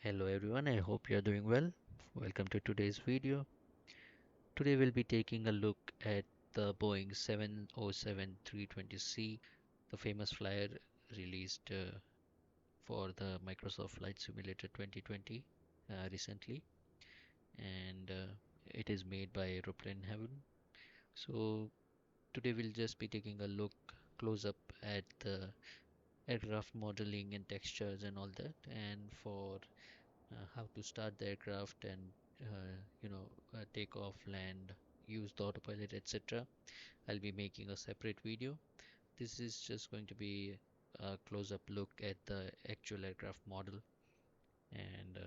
Hello everyone, I hope you are doing well. Welcome to today's video. Today we'll be taking a look at the Boeing 707-320C, the famous flyer released for the Microsoft Flight Simulator 2020 recently, and it is made by Aeroplane Heaven. So today we'll just be taking a look close up at the aircraft modeling and textures and all that, and for how to start the aircraft and take off, land, use the autopilot, etc. I'll be making a separate video. This is just going to be a close-up look at the actual aircraft model and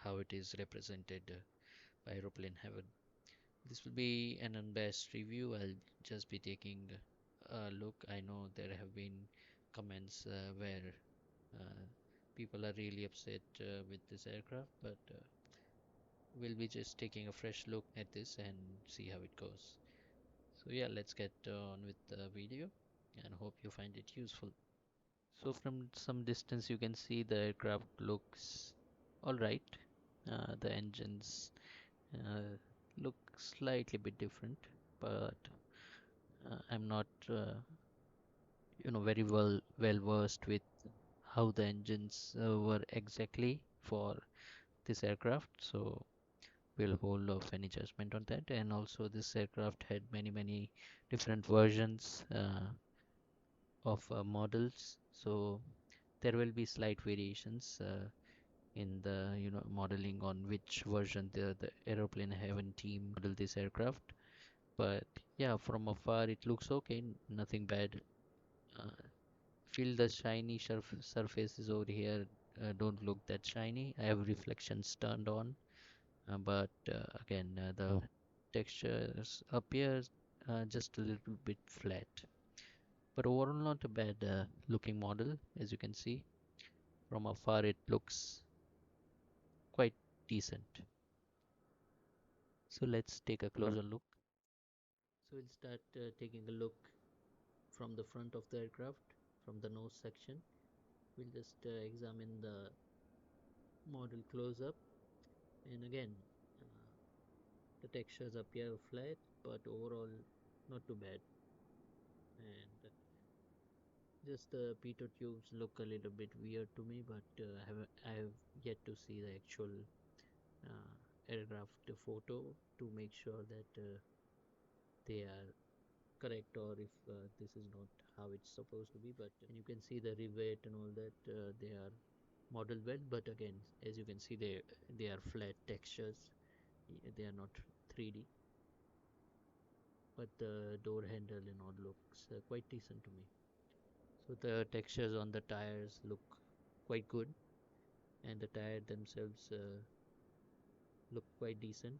how it is represented by Aeroplane Heaven. This will be an unbiased review. I'll just be taking a look. I know there have been comments where uh, people are really upset with this aircraft, but we'll be just taking a fresh look at this and see how it goes. So yeah, let's get on with the video and hope you find it useful. So from some distance you can see the aircraft looks alright. The engines look slightly bit different, but I'm not very well versed with how the engines were exactly for this aircraft, so we'll hold off any judgment on that. And also this aircraft had many different versions of models, so there will be slight variations in the modeling on which version the Aeroplane Heaven team modeled this aircraft. But yeah, from afar it looks okay, nothing bad. uh, feel the shiny surfaces over here don't look that shiny. I have reflections turned on, but again, the textures appear just a little bit flat, but overall not a bad looking model. As you can see from afar it looks quite decent. So let's take a closer look. So we'll start taking a look from the front of the aircraft, from the nose section. We'll just examine the model close up, and again, uh, the textures appear flat, but overall not too bad. And just the pitot tubes look a little bit weird to me, but I have yet to see the actual aircraft photo to make sure that they are correct, or if this is not how it's supposed to be. But and you can see the rivet and all that, they are modeled well, but again, as you can see, they are flat textures. They are not 3D, but the door handle and all looks quite decent to me. So the textures on the tires look quite good, and the tires themselves look quite decent.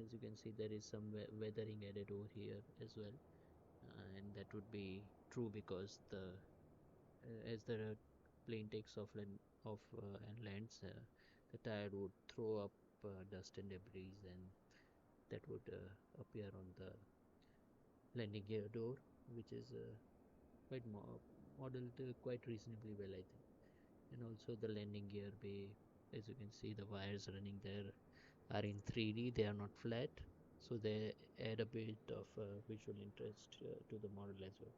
As you can see, there is some weathering added over here as well, and that would be true because the as the plane takes off and lands, the tire would throw up dust and debris, and that would appear on the landing gear door, which is quite modeled quite reasonably well, I think. And also the landing gear bay, as you can see, the wires running there are in 3D, they are not flat, so they add a bit of visual interest to the model as well.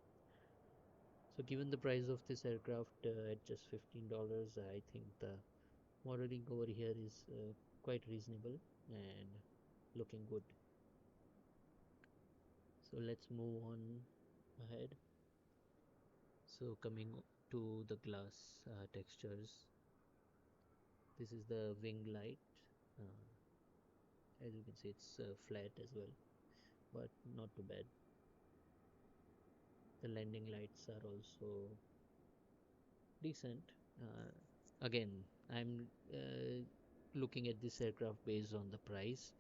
So given the price of this aircraft at just $15, I think the modeling over here is quite reasonable and looking good. So let's move on ahead. So coming to the glass textures, this is the wing light. uh, as you can see, it's flat as well, but not too bad. The landing lights are also decent. uh, Again, I'm looking at this aircraft based on the price,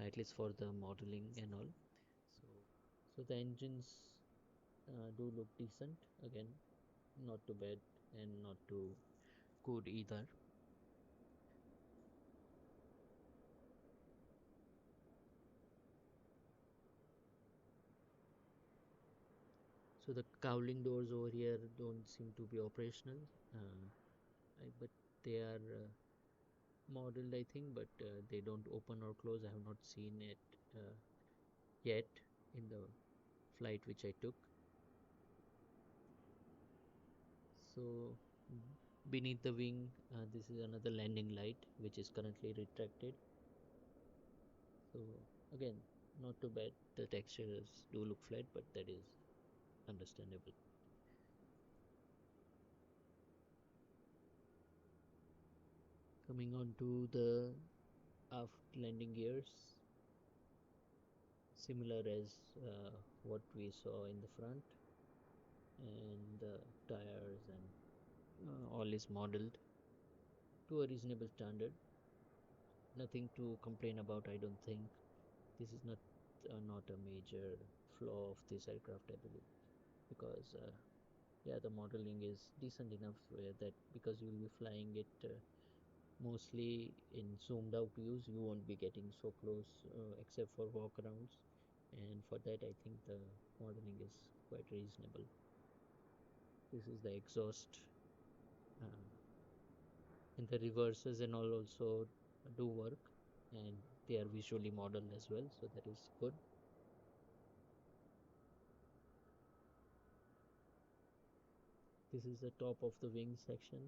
at least for the modeling and all. So, so the engines do look decent. Again, not too bad and not too good either. So the cowling doors over here don't seem to be operational, but they are modeled, I think, but they don't open or close. I have not seen it yet in the flight which I took. So beneath the wing, this is another landing light which is currently retracted. So again, not too bad. The textures do look flat, but that is understandable. Coming on to the aft landing gears, similar as what we saw in the front, and the tires and all is modeled to a reasonable standard. Nothing to complain about, I don't think. This is not a major flaw of this aircraft, I believe, because yeah, the modeling is decent enough that because you will be flying it mostly in zoomed out views, you won't be getting so close except for walkarounds, and for that I think the modeling is quite reasonable. This is the exhaust, uh, and the reverses and all also do work, and they are visually modeled as well, so that is good. This is the top of the wing section.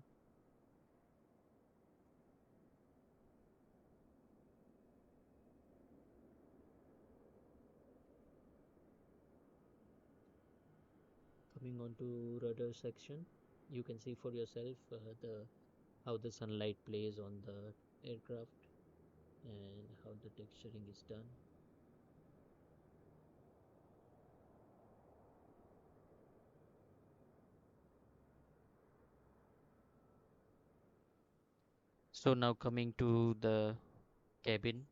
Coming on to rudder section, you can see for yourself the how the sunlight plays on the aircraft and how the texturing is done. So now coming to the cabin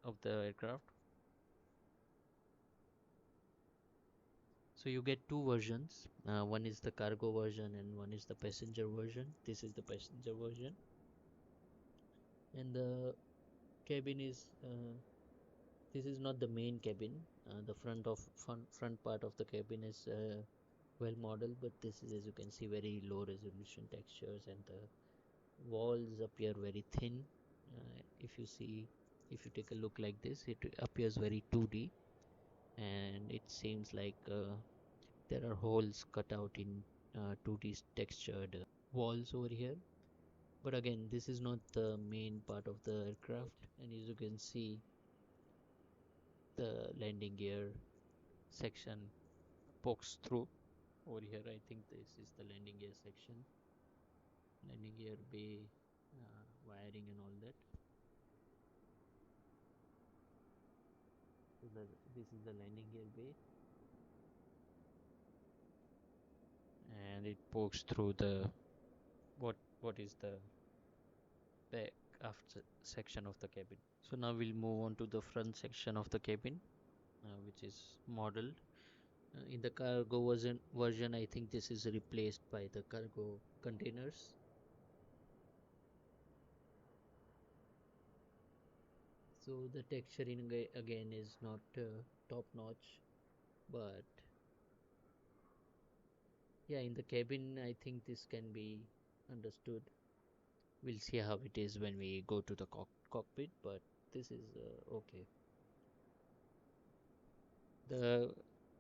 of the aircraft. So you get two versions. One is the cargo version and one is the passenger version. This is the passenger version, and the cabin is this is not the main cabin. The front part of the cabin is well modeled, but this is, as you can see, very low resolution textures, and the walls appear very thin. If you see, if you take a look like this, it appears very 2D, and it seems like there are holes cut out in 2D textured walls over here. But again, this is not the main part of the aircraft, and as you can see, the landing gear section pokes through over here. I think this is the landing gear section, landing gear bay, wiring, and all that. So this is the landing gear bay, and it pokes through the what is the back aft section of the cabin. So now we'll move on to the front section of the cabin, which is modeled. In the cargo version, I think this is replaced by the cargo containers. So the texturing again is not top notch, but yeah, in the cabin, I think this can be understood. We'll see how it is when we go to the cockpit, but this is okay. The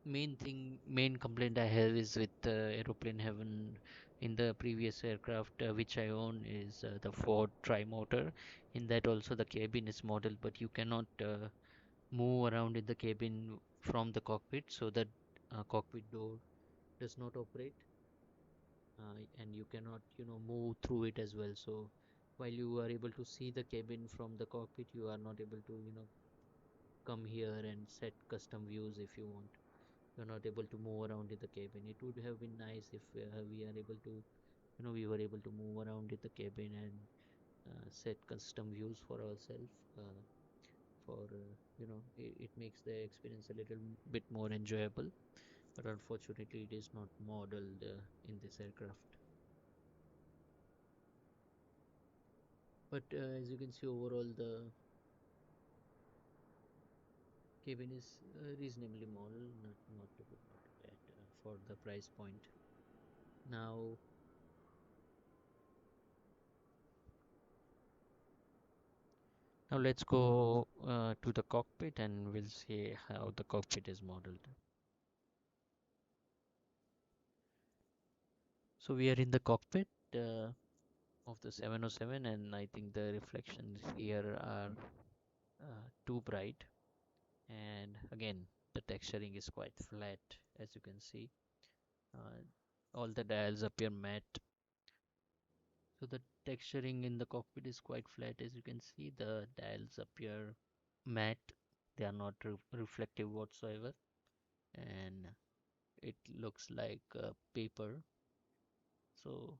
main complaint I have is with Aeroplane Heaven in the previous aircraft which I own is the Ford Tri-Motor. In that also the cabin is modeled, but you cannot move around in the cabin from the cockpit, so that cockpit door does not operate, and you cannot move through it as well. So while you are able to see the cabin from the cockpit, you are not able to come here and set custom views if you want. You're not able to move around in the cabin. It would have been nice if we are able to we were able to move around in the cabin and set custom views for ourselves, for it makes the experience a little bit more enjoyable, but unfortunately it is not modeled in this aircraft. But as you can see, overall the cabin is reasonably modeled, not too good, not too bad for the price point. Now Now let's go to the cockpit and we'll see how the cockpit is modeled. So we are in the cockpit of the 707, and I think the reflections here are too bright. And again, the texturing is quite flat, as you can see. Uh, all the dials appear matte. So the texturing in the cockpit is quite flat, as you can see. The dials appear matte. They are not reflective whatsoever, and it looks like paper. So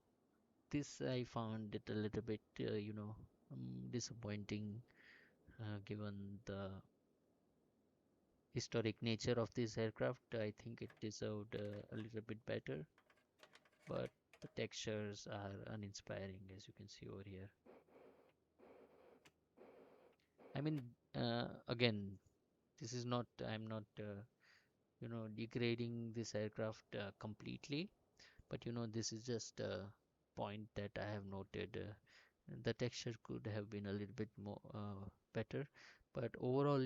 this I found it a little bit, disappointing, given the historic nature of this aircraft. I think it deserved a little bit better, but the textures are uninspiring, as you can see over here. I mean, again, this is not, I'm not, degrading this aircraft completely, but this is just a point that I have noted. The texture could have been a little bit more better, but overall,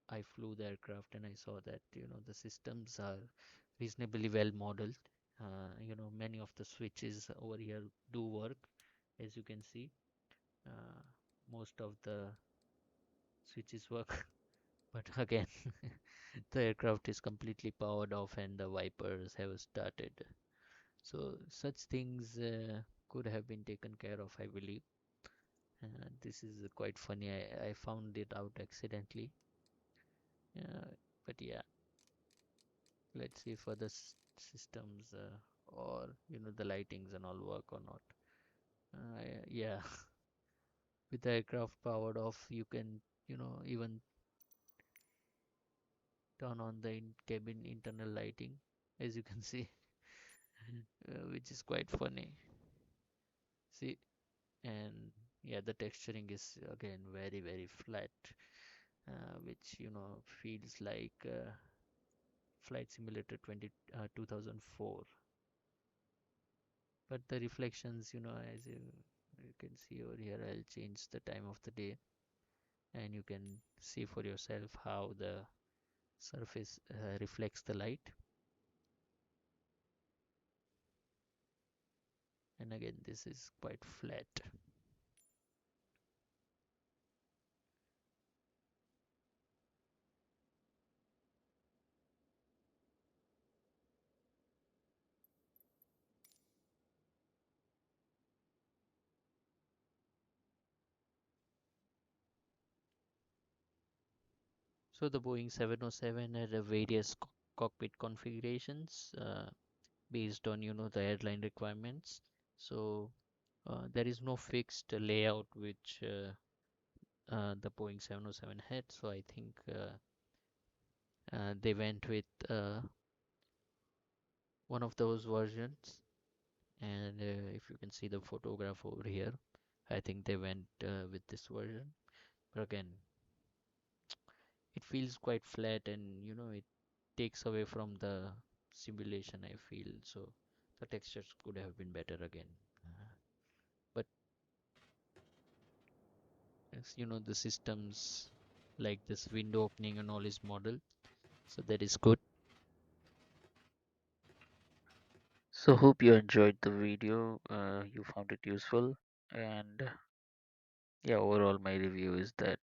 I flew the aircraft and I saw that the systems are reasonably well modeled. Many of the switches over here do work, as you can see. uh, Most of the switches work. But again, the aircraft is completely powered off and the wipers have started. So such things could have been taken care of, I believe. This is quite funny. I found it out accidentally. Uh, but yeah, let's see if other systems or the lightings and all work or not. Yeah, with the aircraft powered off, you can even turn on the cabin internal lighting, as you can see, which is quite funny. See, and yeah, the texturing is again very very flat, which feels like Flight Simulator 2004. But the reflections, as you can see over here, I'll change the time of the day, and you can see for yourself how the surface reflects the light. And again, this is quite flat. So the Boeing 707 had a various cockpit configurations based on the airline requirements. So there is no fixed layout which the Boeing 707 had. So I think they went with one of those versions. And if you can see the photograph over here, I think they went with this version. But again, it feels quite flat, and it takes away from the simulation, I feel. So the textures could have been better again. But as the systems like this window opening and all is model, so that is good. So hope you enjoyed the video, you found it useful, and yeah, overall my review is that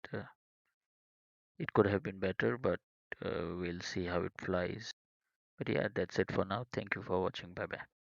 it could have been better, but we'll see how it flies. But yeah, that's it for now. Thank you for watching. Bye bye.